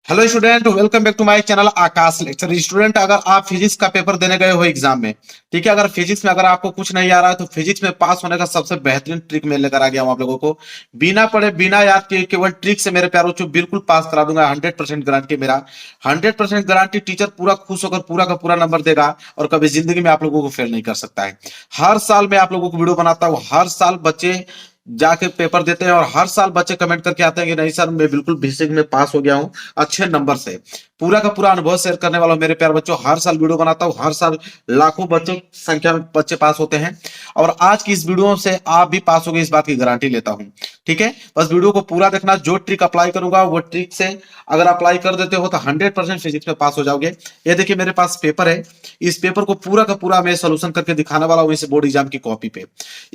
Hello student, welcome back to my channel Aakash lecture. Student, अगर आप physics का paper देने गए हो एग्जाम में, ठीक है, अगर फिजिक्स में अगर आपको कुछ नहीं आ रहा है तो फिजिक्स में पास होने का सबसे बेहतरीन ट्रिक मैं लेकर आ गया हूं आप लोगों को। बिना पढ़े बिना याद किए केवल ट्रिक से मेरे प्यारों को बिल्कुल पास करा दूंगा। 100% गारंटी मेरा, 100% गारंटी। टीचर पूरा खुश होकर पूरा का पूरा नंबर देगा और कभी जिंदगी में आप लोगों को फेल नहीं कर सकता है। हर साल मैं आप लोगों को वीडियो बनाता हूँ, हर साल बच्चे जाके पेपर देते हैं और हर साल बच्चे कमेंट करके आते हैं कि नहीं सर, मैं बिल्कुल बेसिक में पास हो गया हूं अच्छे नंबर से। पूरा का पूरा अनुभव शेयर करने वाला हूं मेरे प्यार बच्चों। हर साल वीडियो बनाता हूं, हर साल लाखों बच्चे संख्या में बच्चे पास होते हैं और आज की इस वीडियो से आप भी पास होंगे, इस बात की गारंटी लेता हूं। ठीक है, बस वीडियो को पूरा देखना। जो ट्रिक अप्लाई करूंगा वो ट्रिक से अगर अप्लाई कर देते हो तो 100% फिजिक्स में पास हो जाओगे। ये देखिए मेरे पास पेपर है, इस पेपर को पूरा का पूरा मैं सोल्यूशन करके दिखाने वाला हूं इस बोर्ड एग्जाम की कॉपी पे।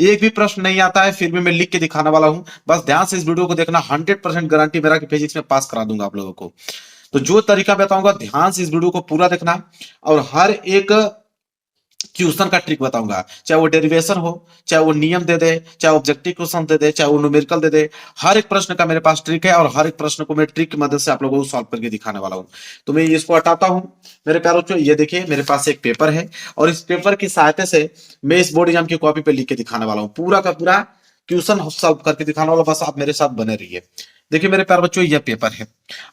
एक भी प्रश्न नहीं आता है फिर भी मैं लिख के दिखाने वाला हूं। बस ध्यान से इस वीडियो को देखना, 100% गारंटी मेरा कि फिजिक्स में पास करा दूंगा आप लोगों को। तो जो तरीका बताऊंगा ध्यान से इस वीडियो को पूरा देखना और हर एक क्वेश्चन का ट्रिक बताऊंगा, चाहे वो डेरिवेशन हो, चाहे वो नियम दे दे, चाहे ऑब्जेक्टिव क्वेश्चन दे दे, चाहे वो न्यूमेरिकल दे दे। हर एक प्रश्न का मेरे पास ट्रिक है और हर एक प्रश्न को मैं ट्रिक की मदद से आप लोगों को सॉल्व करके दिखाने वाला हूं। तो मैं इसको हटाता हूं मेरे प्यारों को। ये देखिए मेरे पास एक पेपर है और इस पेपर की सहायता से मैं इस बोर्ड एग्जाम की कॉपी पे लिख के दिखाने वाला हूं। पूरा का पूरा क्वेश्चन सॉल्व करके दिखाने वाला, बस आप मेरे साथ बने रहिए। देखिए मेरे प्यार बच्चों, यह पेपर है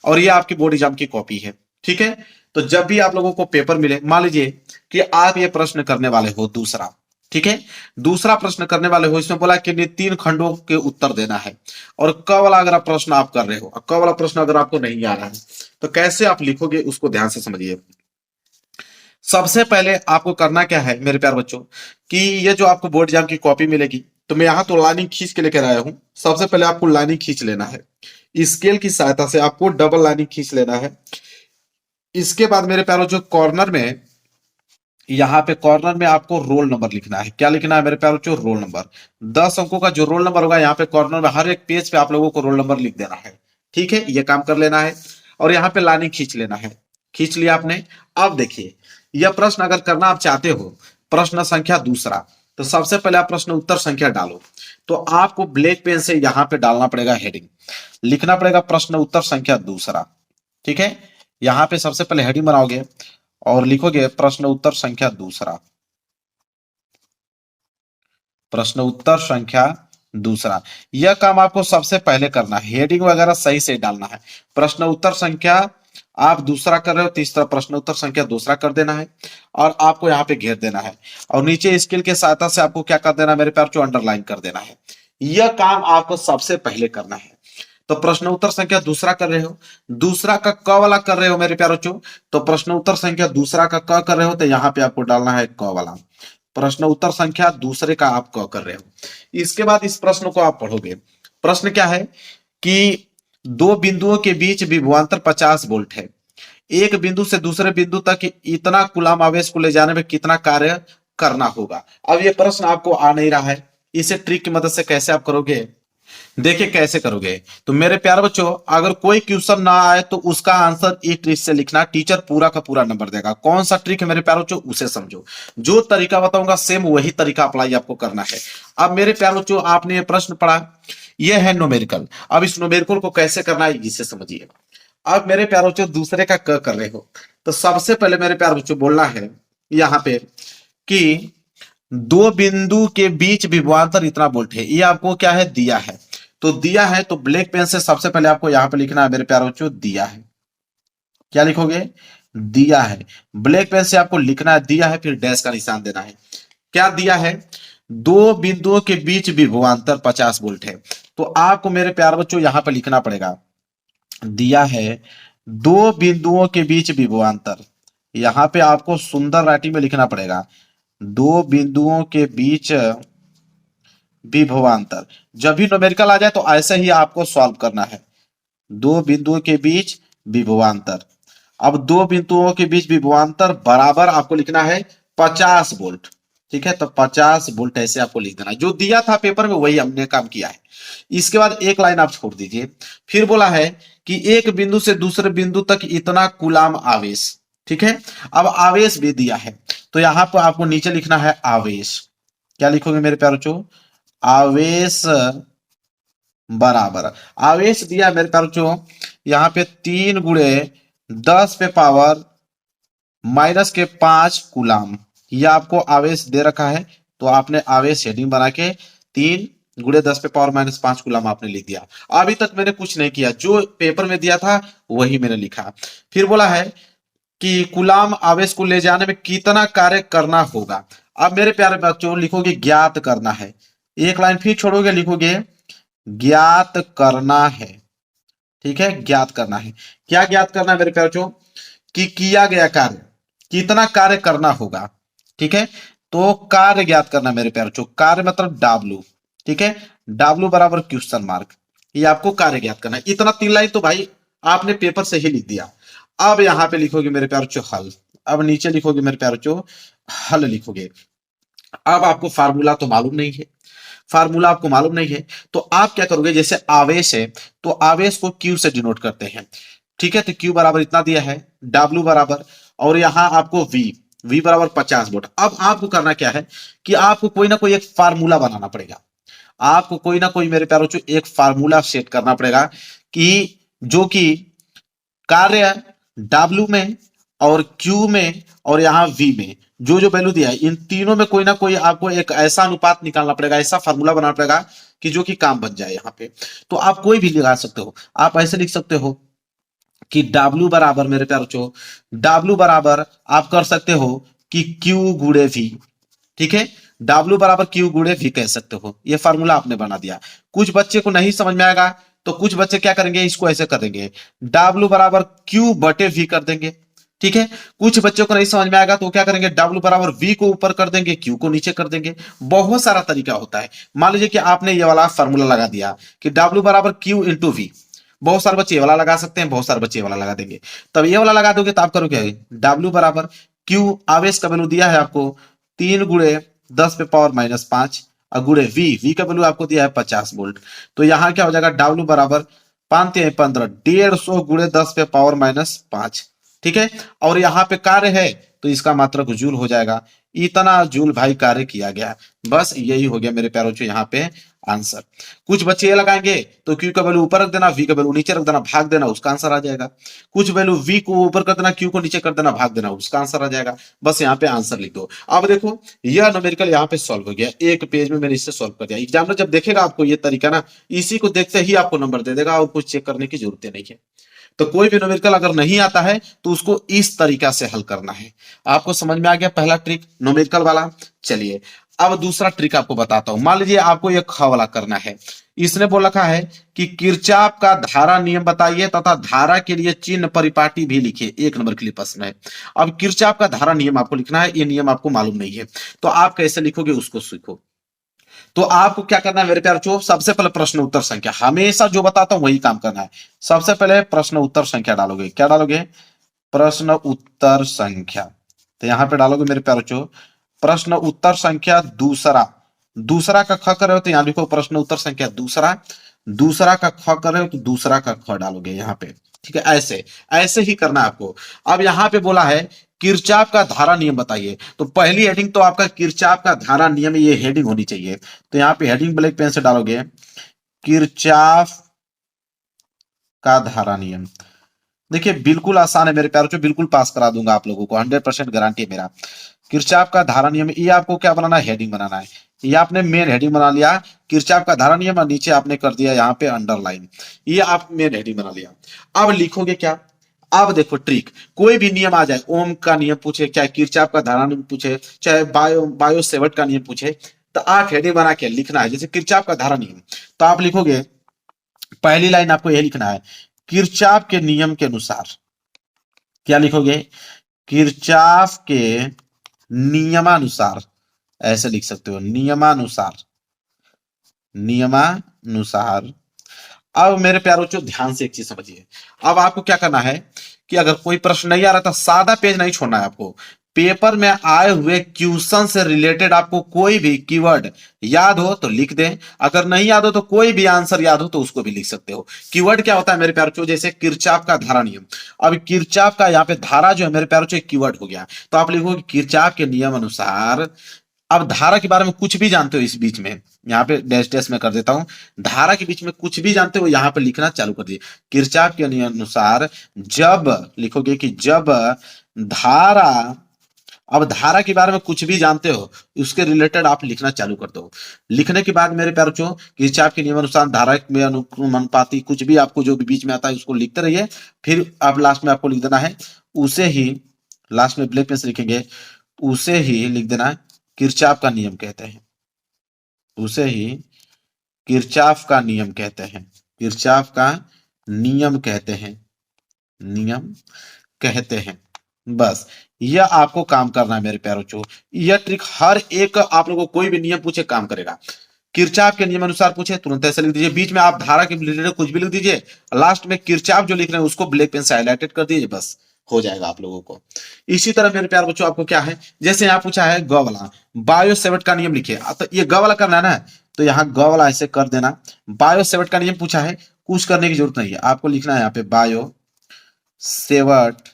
और ये आपकी बोर्ड एग्जाम की कॉपी है। ठीक है, तो जब भी आप लोगों को पेपर मिले, मान लीजिए कि आप ये प्रश्न करने वाले हो दूसरा, ठीक है, दूसरा प्रश्न करने वाले हो, इसमें बोला कि 3 खंडों के उत्तर देना है और क वाला अगर आप प्रश्न आप कर रहे हो, क वाला प्रश्न अगर आपको नहीं आ रहा है तो कैसे आप लिखोगे उसको ध्यान से समझिए। सबसे पहले आपको करना क्या है मेरे प्यार बच्चों, कि ये जो आपको बोर्ड एग्जाम की कॉपी मिलेगी, तो मैं यहां तो लाइनिंग खींच के लेकर आया हूं। सबसे पहले आपको लाइनिंग खींच लेना है, स्केल की सहायता से आपको डबल लाइनिंग खींच लेना है। इसके बाद मेरे प्यारों जो कॉर्नर में, यहाँ पे कॉर्नर में आपको रोल नंबर लिखना है। क्या लिखना है मेरे प्यारों जो रोल नंबर, 10 अंकों का जो रोल नंबर होगा यहाँ पे कॉर्नर में हर एक पेज पे आप लोगों को रोल नंबर लिख देना है। ठीक है, ये काम कर लेना है और यहाँ पे लाइनिंग खींच लेना है। खींच लिया आपने। अब देखिए, यह प्रश्न अगर करना आप चाहते हो, प्रश्न संख्या दूसरा, तो सबसे पहले आप प्रश्न उत्तर संख्या डालो। तो आपको ब्लैक पेन से यहाँ पे डालना पड़ेगा हेडिंग, लिखना पड़ेगा प्रश्न उत्तर संख्या दूसरा। ठीक है, यहाँ पे सबसे पहले हेडिंग बनाओगे और लिखोगे प्रश्न उत्तर संख्या दूसरा, प्रश्न उत्तर संख्या दूसरा। यह काम आपको सबसे पहले करना है, हेडिंग वगैरह सही से डालना है। प्रश्न उत्तर संख्या आप दूसरा कर रहे हो, तीसरा प्रश्न उत्तर संख्या दूसरा कर देना है और आपको यहाँ पे घेर देना है और नीचे स्केल के सहायता से आपको क्या कर देना है मेरे प्यार जो अंडरलाइन कर देना है। यह काम आपको सबसे पहले करना है। तो प्रश्न उत्तर संख्या दूसरा कर रहे हो, दूसरा का क वाला कर रहे हो मेरे प्यारो चो, तो प्रश्न उत्तर संख्या दूसरा का क कर रहे हो तो यहाँ पे आपको डालना है क वाला। प्रश्न उत्तर संख्या दूसरे का आप क कर रहे हो। इसके बाद इस प्रश्न को आप पढ़ोगे। प्रश्न क्या है कि दो बिंदुओं के बीच विभवांतर 50 वोल्ट है। एक बिंदु से दूसरे बिंदु तक इतना कूलाम आवेश को ले जाने में कितना कार्य करना होगा। अब ये प्रश्न आपको आ नहीं रहा है, इसे ट्रिक की मदद से कैसे आप करोगे, देखिए कैसे करोगे। तो मेरे प्यारे बच्चों, अगर कोई क्वेश्चन ना आए तो उसका आंसर एक ट्रिक से लिखना, टीचर पूरा का पूरा नंबर देगा। कौन सा ट्रिक है मेरे प्यारे बच्चों, उसे समझो। जो तरीका बताऊंगा सेम वही तरीका अप्लाई आपको करना है। अब मेरे प्यारे बच्चों, आपने ये प्रश्न पढ़ा, यह है न्यूमेरिकल। अब इस न्यूमेरिकल को कैसे करना है इसे समझिए। अब मेरे प्यारे बच्चों, दूसरे का क कर रहे हो, तो सबसे पहले मेरे प्यारे बच्चों बोलना है यहाँ पे कि दो बिंदु के बीच विभवांतर इतना वोल्ट है। ये आपको क्या है, दिया है। तो दिया है तो ब्लैक पेन से सबसे पहले आपको यहां पे लिखना है मेरे प्यारे बच्चों, दिया है। क्या लिखोगे, दिया है। ब्लैक पेन से आपको लिखना है दिया है, फिर डैश का निशान देना है। क्या दिया है, दो बिंदुओं के बीच विभवांतर 50 वोल्ट है। तो आपको मेरे प्यारे बच्चों यहां पर लिखना पड़ेगा, दिया है दो बिंदुओं के बीच विभवांतर। यहां पे आपको सुंदर राइटिंग में लिखना पड़ेगा, दो बिंदुओं के बीच विभवांतर। जब भी न्यूमेरिकल आ जाए तो ऐसे ही आपको सॉल्व करना है, दो बिंदुओं के बीच विभवांतर। अब दो बिंदुओं के बीच विभवांतर बराबर आपको लिखना है 50 वोल्ट। ठीक है, तो 50 वोल्ट ऐसे आपको लिख देना, जो दिया था पेपर में वही हमने काम किया है। इसके बाद एक लाइन आप छोड़ दीजिए। फिर बोला है कि एक बिंदु से दूसरे बिंदु तक इतना कूलाम आवेश। ठीक है, अब आवेश भी दिया है तो यहां पर आपको नीचे लिखना है आवेश। क्या लिखोगे मेरे प्यारे बच्चों, आवेश बराबर, आवेश दिया मेरे प्यारे बच्चों यहाँ पे 3 × 10⁻⁻5 कूलाम, ये आपको आवेश दे रखा है। तो आपने आवेश हेडिंग बना के 3 × 10⁻⁻5 कूलाम आपने लिख दिया। अभी तक मैंने कुछ नहीं किया, जो पेपर में दिया था वही मैंने लिखा। फिर बोला है कि कूलाम आवेश को ले जाने में कितना कार्य करना होगा। अब मेरे प्यारे बच्चों लिखोगे ज्ञात करना है, एक लाइन फिर छोड़ोगे, लिखोगे ज्ञात करना है। ठीक है, ज्ञात करना है। क्या ज्ञात करना है मेरे प्यारे बच्चों? कि किया गया कार्य, कितना कार्य करना होगा। ठीक है, तो कार्य ज्ञात करना मेरे प्यारे बच्चों, कार्य मतलब W। ठीक है, W बराबर क्वेश्चन मार्क, ये आपको कार्य ज्ञात करना है। इतना 3 लाइन तो भाई आपने पेपर से ही लिख दिया। अब यहां पे लिखोगे मेरे प्यारे बच्चों हल, अब नीचे लिखोगे मेरे प्यारे बच्चों हल लिखोगे। अब आपको फार्मूला तो मालूम नहीं है, फार्मूला आपको मालूम नहीं है, तो आप क्या करोगे, जैसे आवेश है तो आवेश को Q से डिनोट करते हैं। ठीक है, तो Q बराबर इतना दिया है, W बराबर, और यहां आपको V बराबर 50 वोल्ट। अब आपको करना क्या है कि आपको कोई ना कोई एक फार्मूला बनाना पड़ेगा, आपको कोई ना कोई मेरे प्यारों एक फार्मूला सेट करना पड़ेगा कि जो कि कार्य W में और Q में और यहाँ V में जो जो वैल्यू दिया है, इन तीनों में कोई ना कोई आपको एक ऐसा अनुपात निकालना पड़ेगा, ऐसा फार्मूला बनाना पड़ेगा कि जो कि काम बन जाए यहाँ पे। तो आप कोई भी लगा सकते हो, आप ऐसे लिख सकते हो कि W बराबर मेरे प्यारे बच्चों, W बराबर आप कर सकते हो कि Q गुणे V। ठीक है, W बराबर Q गुणे V कह सकते हो, ये फार्मूला आपने बना दिया। कुछ बच्चे को नहीं समझ में आएगा तो कुछ बच्चे क्या करेंगे, इसको ऐसे कर देंगे, W बराबर Q बटे V कर देंगे। ठीक है, कुछ बच्चों को नहीं समझ में आएगा तो क्या करेंगे, W बराबर V को ऊपर कर देंगे, Q को नीचे कर देंगे। बहुत सारा तरीका होता है। मान लीजिए कि आपने ये वाला फार्मूला लगा दिया कि W बराबर Q इंटू V, बहुत सारे बच्चे ये वाला लगा सकते हैं, बहुत सारे बच्चे ये वाला लगा देंगे। तब ये वाला लगा दोगे तो आप करोगे W बराबर Q, आवेश का वैल्यू दिया है आपको 3 × 10⁻⁻5 और गुणे V का वैल्यू आपको दिया है 50 वोल्ट। तो यहां क्या हो जाएगा, W बराबर 5×3 = 15, 150 गुणे 10⁻⁻5। ठीक है, और यहाँ पे कार्य है तो इसका मात्रक जूल हो जाएगा, इतना जूल भाई कार्य किया गया। बस यही हो गया मेरे प्यारों से यहाँ पे आंसर। कुछ बच्चे ये लगाएंगे तो Q का वैल्यू ऊपर रख देना, V का वैल्यू नीचे रख देना, भाग देना, उसका आंसर आ जाएगा। कुछ वैल्यू V को ऊपर कर देना, Q को नीचे कर देना, भाग देना, उसका आंसर आ जाएगा। बस यहाँ पे आंसर लिख दो। अब देखो यह न्यूमेरिकल यहाँ पे सॉल्व हो गया, एक पेज में मैंने इससे सॉल्व कर दिया। एग्जामिनर जब देखेगा आपको ये तरीका ना, इसी को देखते ही आपको नंबर दे देगा और कुछ चेक करने की जरूरत नहीं है। तो कोई भी न्यूमेरिकल अगर नहीं आता है तो उसको इस तरीका से हल करना है। आपको समझ में आ गया पहला ट्रिक न्यूमेरिकल वाला। चलिए अब दूसरा ट्रिक आपको बताता हूं। मान लीजिए आपको यह ख वाला करना है, इसने बोल रखा है कि किरचॉफ का धारा नियम बताइए तथा धारा के लिए चिन्ह परिपाटी भी लिखिए। 1 नंबर के लिए प्रश्न है। अब किरचॉफ का धारा नियम आपको लिखना है, ये नियम आपको मालूम नहीं है तो आप कैसे लिखोगे उसको सीखो। तो आपको क्या करना है मेरे प्यारे बच्चों, सबसे पहले प्रश्न उत्तर संख्या, हमेशा जो बताता हूं वही काम करना है। सबसे पहले प्रश्न उत्तर संख्या डालोगे, क्या डालोगे, प्रश्न उत्तर संख्या। तो यहां पे डालोगे मेरे प्यारे बच्चों प्रश्न उत्तर संख्या दूसरा, दूसरा का ख कर रहे हो तो यहां लिखो प्रश्न उत्तर संख्या दूसरा, दूसरा का ख कर रहे हो तो दूसरा का ख डालोगे यहाँ पे। ठीक है, ऐसे ऐसे ही करना है आपको। अब यहां पे बोला है किरचॉफ का धारा नियम बताइए, तो पहली हेडिंग तो आपका किरचॉफ का धारा नियम ये हेडिंग होनी चाहिए। तो यहाँ पे हेडिंग ब्लैक पेन से डालोगे किरचॉफ का धारा नियम। देखिए बिल्कुल आसान है मेरे प्यारों से, बिल्कुल पास करा दूंगा आप लोगों को, 100% गारंटी है मेरा। किरचॉफ का धारा नियम, ये आपको क्या बनाना है, हेडिंग बनाना है। ये आपने मेन हेडिंग बना लिया किरचॉफ का धारा नियम और नीचे आपने कर दिया यहाँ पे अंडरलाइन, ये आप मेन हेडिंग बना लिया। अब लिखोगे क्या, अब देखो ट्रिक, कोई भी नियम आ जाए, ओम का नियम पूछे, चाहे किरचॉफ का धारा नियम पूछे, चाहे बायो सेवर्ट का नियम पूछे, तो आप हेडिंग बना के लिखना है। जैसे किरचॉफ का धारा नियम, तो आप लिखोगे पहली लाइन आपको यह लिखना है, किरचॉफ के नियम के अनुसार। क्या लिखोगे, किरचॉफ के नियमानुसार, ऐसे लिख सकते हो, नियमानुसार, नियमानुसार। अब मेरे प्यारों बच्चों ध्यान से एक चीज समझिए। अब आपको क्या करना है कि अगर कोई प्रश्न नहीं आ रहा था, सादा पेज नहीं छोड़ना है आपको, पेपर में आए हुए क्वेश्चन से रिलेटेड आपको कोई भी कीवर्ड याद हो तो लिख दें, अगर नहीं याद हो तो कोई भी आंसर याद हो तो उसको भी लिख सकते हो। कीवर्ड क्या होता है मेरे प्यारों बच्चों, जैसे किरचॉफ का धारा नियम, अब किरचॉफ का यहाँ पे धारा जो है मेरे प्यारों बच्चों कीवर्ड हो गया, तो आप लिखोगे किरचॉफ के नियम अनुसार अब धारा के बारे में कुछ भी जानते हो इस बीच में, यहाँ पे डैश डैश में कर देता हूं, धारा के बीच में कुछ भी जानते हो यहाँ पे लिखना चालू कर दिए। किरचॉफ के नियम अनुसार जब लिखोगे कि जब धारा, अब धारा के बारे में कुछ भी जानते हो उसके रिलेटेड आप लिखना चालू कर दो। लिखने के बाद मेरे प्यारे बच्चों किरचॉफ के नियम अनुसार धारा में अनुक्रमणपाती कुछ भी आपको जो भी बीच में आता है उसको लिखते रहिए। फिर आप लास्ट में आपको लिख देना है उसे ही, लास्ट में ब्लैक पेन से लिखेंगे उसे ही लिख देना है किरचॉफ का नियम कहते हैं, उसे ही किरचॉफ का नियम कहते हैं, किरचॉफ का नियम कहते हैं, नियम कहते हैं। बस यह आपको काम करना है मेरे प्यारों बच्चों। यह ट्रिक हर एक आप लोगों को कोई भी नियम पूछे काम करेगा। किरचॉफ के नियम अनुसार पूछे तुरंत ऐसे लिख दीजिए, बीच में आप धारा के रिलेटेड कुछ भी लिख दीजिए, लास्ट में किरचॉफ जो लिख रहे हैं उसको ब्लैक पेन से हाईलाइटेड कर दीजिए, बस हो जाएगा आप लोगों को। इसी तरह मेरे प्यार बच्चों आपको क्या है, जैसे यहाँ पूछा है ग वाला बायो सेवर्ट का नियम लिखिए, तो ये ग वाला करना है ना, तो यहाँ ग वाला ऐसे कर देना। बायो सेवर्ट का नियम पूछा है, कुछ करने की जरूरत नहीं है, आपको लिखना है यहाँ पे बायो सेवर्ट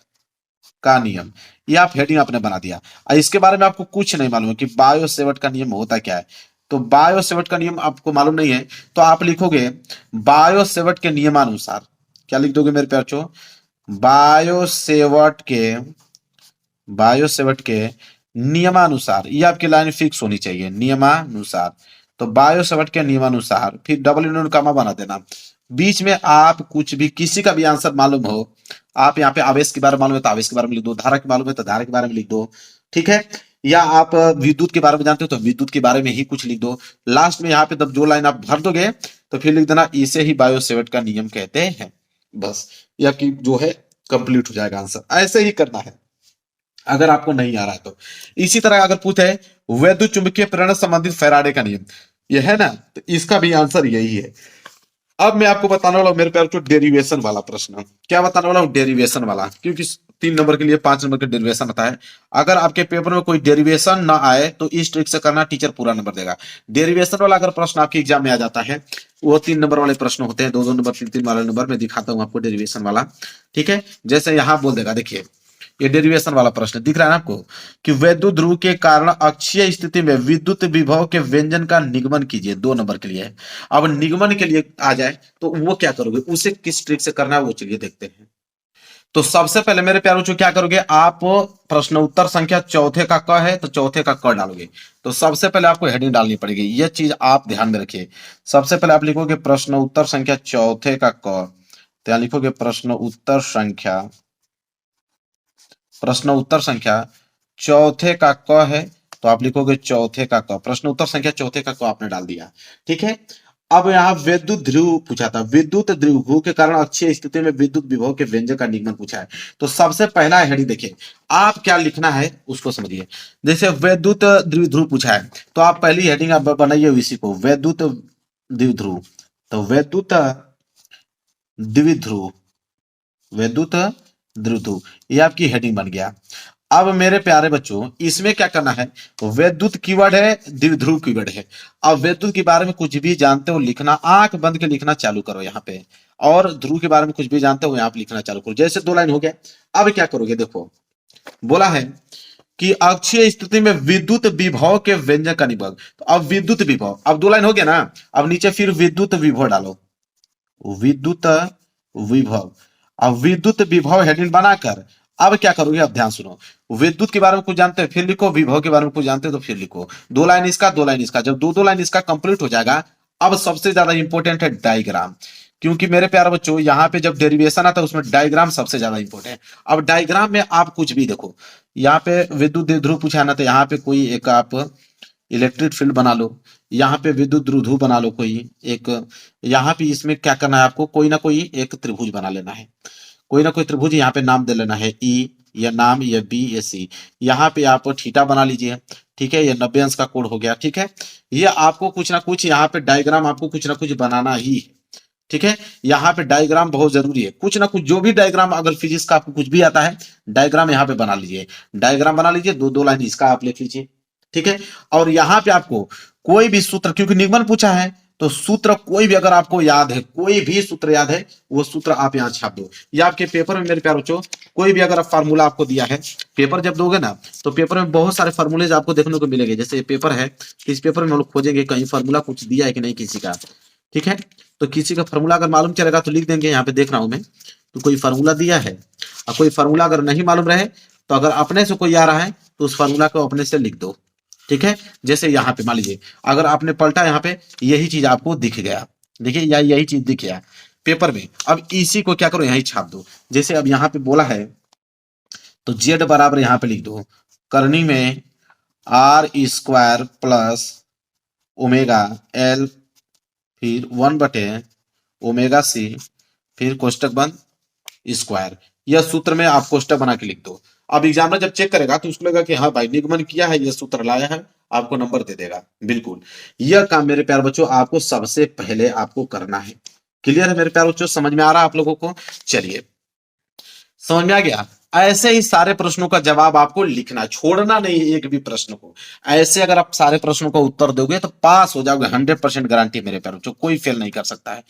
का नियम, ये आप हेडिंग आपने बना दिया। इसके बारे में आपको कुछ नहीं मालूम है कि बायो सेवर्ट का नियम होता क्या है, तो बायो सेवर्ट का नियम आपको मालूम नहीं है तो आप लिखोगे बायो सेवर्ट के नियमानुसार, क्या लिख दोगे मेरे प्यार बच्चों, बायो सेवर्ट के नियमानुसार, ये आपकी लाइन फिक्स होनी चाहिए नियमानुसार। तो बायो सेवर्ट के नियमानुसार फिर डबल यूनियन कामा बना देना, बीच में आप कुछ भी किसी का भी आंसर मालूम हो, आप यहाँ पे आवेश के बारे में मालूम है तो आवेश के बारे में लिख दो, धारा के मालूम है तो धारा के बारे में लिख दो, ठीक है। या आप विद्युत के बारे में जानते हो तो विद्युत के बारे में ही कुछ लिख दो। लास्ट में यहाँ पे जब जो लाइन आप भर दोगे तो फिर लिख देना इसे ही बायो सेवर्ट का नियम कहते हैं, बस यह कि जो है कंप्लीट हो जाएगा आंसर। ऐसे ही करना है अगर आपको नहीं आ रहा है तो। इसी तरह अगर पूछे वैद्युत चुंबकीय प्रेरण संबंधित फैराडे का नियम, यह है ना, तो इसका भी आंसर यही है। अब मैं आपको बताने वाला हूं मेरे प्यार, डेरिवेशन वाला प्रश्न। क्या बताने वाला हूं, डेरिवेशन वाला, क्योंकि 3 नंबर के लिए 5 नंबर का डेरिवेशन आता है। अगर आपके पेपर में कोई डेरिवेशन ना आए तो इस ट्रिक से करना, टीचर पूरा नंबर देगा। डेरिवेशन वाला अगर प्रश्न आपके एग्जाम में आ जाता है, वो 3 नंबर वाले प्रश्न होते हैं, 2-2 नंबर 3-3 वाले नंबर में दिखाता हूं आपको डेरिवेशन वाला, ठीक है। जैसे यहां बोल देगा, देखिए ये डेरिवेशन वाला प्रश्न दिख रहा है ना आपको, कि वैद्युत ध्रुव के कारण अक्षीय स्थिति में विद्युत विभव के व्यंजन का निगमन कीजिए, 2 नंबर के लिए है। अब निगमन के लिए आ जाए तो वो क्या करोगे, उसे किस ट्रिक से करना है वो चलिए देखते हैं। तो सबसे पहले मेरे प्यारों जो क्या करोगे, आप प्रश्न उत्तर संख्या चौथे का क है तो चौथे का क डालोगे। तो सबसे पहले आपको हेडिंग डालनी पड़ेगी, ये चीज आप ध्यान में रखिए। सबसे पहले आप लिखोगे प्रश्न उत्तर संख्या चौथे का क, तो यहां लिखोगे प्रश्न उत्तर संख्या चौथे का क है, तो आप लिखोगे चौथे का क, प्रश्न उत्तर संख्या चौथे का क आपने डाल दिया, ठीक है। अब यहाँ विद्युत ध्रुव पूछा था, विद्युत ध्रुव के कारण अक्षीय स्थिति में विद्युत विभव के व्यंजक का निगमन पूछा है। तो सबसे पहला हेडिंग देखिए, आप क्या लिखना है उसको समझिए। जैसे विद्युत द्विध्रुव पूछा है तो आप पहली हेडिंग आप बनाइए इसी को, विद्युत द्विध्रुव। तो विद्युत द्विध्रुव, विद्युत द्विध्रुव, ये आपकी हेडिंग बन गया। अब मेरे प्यारे बच्चों इसमें क्या करना है, वैद्युत कीवर्ड है, द्विध्रुव कीवर्ड है। अब वैद्युत के बारे में कुछ भी जानते हो लिखना, आंख बंद के लिखना चालू करो यहाँ पे, और ध्रुव के बारे में कुछ भी जानते हो यहाँ पे लिखना चालू करो। जैसे 2 लाइन हो गया। अब क्या करोगे, देखो बोला है कि अक्षीय स्थिति में विद्युत विभव के व्यंजक का निगमन। तो अब विद्युत विभव, अब 2 लाइन हो गया ना, अब नीचे फिर विद्युत विभव डालो, विद्युत विभव। अब विद्युत विभव हेडिंग बनाकर अब क्या करोगे, अब ध्यान सुनो। विद्युत के बारे में कुछ जानते हैं फिर लिखो, विभव के बारे में कुछ जानते हैं तो फिर लिखो। 2 लाइन इसका 2 लाइन इसका, जब 2-2 लाइन इसका कंप्लीट हो जाएगा, अब सबसे ज्यादा इंपॉर्टेंट है डायग्राम। क्योंकि मेरे प्यारे बच्चों यहाँ पे जब डेरिवेशन आता है उसमें डायग्राम सबसे ज्यादा इंपॉर्टेंट है। अब डायग्राम में आप कुछ भी देखो, यहाँ पे विद्युत द्विध्रुव पूछा ना, तो यहाँ पे कोई एक आप इलेक्ट्रिक फील्ड बना लो, यहाँ पे विद्युत द्विध्रुव बना लो कोई एक, यहाँ पे इसमें क्या करना है आपको, कोई ना कोई एक त्रिभुज बना लेना है, कोई ना कोई त्रिभुज यहाँ पे नाम दे लेना है, ई या नाम या बी या सी। यहाँ पे आप थीटा बना लीजिए, ठीक है, ये 90 अंश का कोण हो गया, ठीक है। ये आपको कुछ ना कुछ यहाँ पे डायग्राम आपको कुछ ना कुछ बनाना ही है, ठीक है। यहाँ पे डायग्राम बहुत जरूरी है, कुछ ना कुछ जो भी डायग्राम, अगर फिजिक्स का आपको कुछ भी आता है डायग्राम यहाँ पे बना लीजिए, डायग्राम बना लीजिए, 2-2 लाइन इसका आप लिख लीजिए, ठीक है। और यहाँ पे आपको कोई भी सूत्र, क्योंकि निगमन पूछा है तो सूत्र कोई भी अगर आपको याद है, कोई भी सूत्र याद है वो सूत्र आप यहाँ छाप दो। या आपके पेपर में मेरे प्यारे बच्चों कोई भी अगर फार्मूला आपको दिया है, पेपर जब दोगे ना तो पेपर में बहुत सारे फार्मूलेज आपको देखने को मिलेंगे। जैसे ये पेपर है, इस पेपर में हम लोग खोजेंगे कहीं फार्मूला कुछ दिया है कि नहीं किसी का, ठीक है। तो किसी का फार्मूला अगर मालूम चलेगा तो लिख देंगे, यहाँ पे देख रहा हूं मैं, तो कोई फार्मूला दिया है और कोई फार्मूला अगर नहीं मालूम रहे तो अगर अपने से कोई आ रहा है तो उस फार्मूला को अपने से लिख दो, ठीक है। जैसे यहाँ पे मान लीजिए अगर आपने पलटा, यहाँ पे यही चीज आपको दिख गया, देखिए या यही चीज दिख गया पेपर में, अब इसी को क्या करो यही छाप दो। जैसे अब यहाँ पे बोला है तो जेड बराबर यहाँ पे लिख दो करनी में R square plus omega L, फिर 1 बटे ओमेगा सी, फिर कोष्टक बंद स्क्वायर। यह सूत्र में आप कोष्टक बना के लिख दो। अब एग्जामिनर जब चेक करेगा तो उसको लगेगा कि हाँ भाई निगमन किया है, यह सूत्र लाया है, आपको नंबर दे देगा। बिल्कुल यह काम मेरे प्यारे बच्चों आपको सबसे पहले आपको करना है। क्लियर है मेरे प्यारे बच्चों, समझ में आ रहा है आप लोगों को? चलिए समझ में आ गया। ऐसे ही सारे प्रश्नों का जवाब आपको लिखना, छोड़ना नहीं एक भी प्रश्न को। ऐसे अगर आप सारे प्रश्नों का उत्तर दोगे तो पास हो जाओगे, 100% गारंटी मेरे प्यारे बच्चों, कोई फेल नहीं कर सकता है।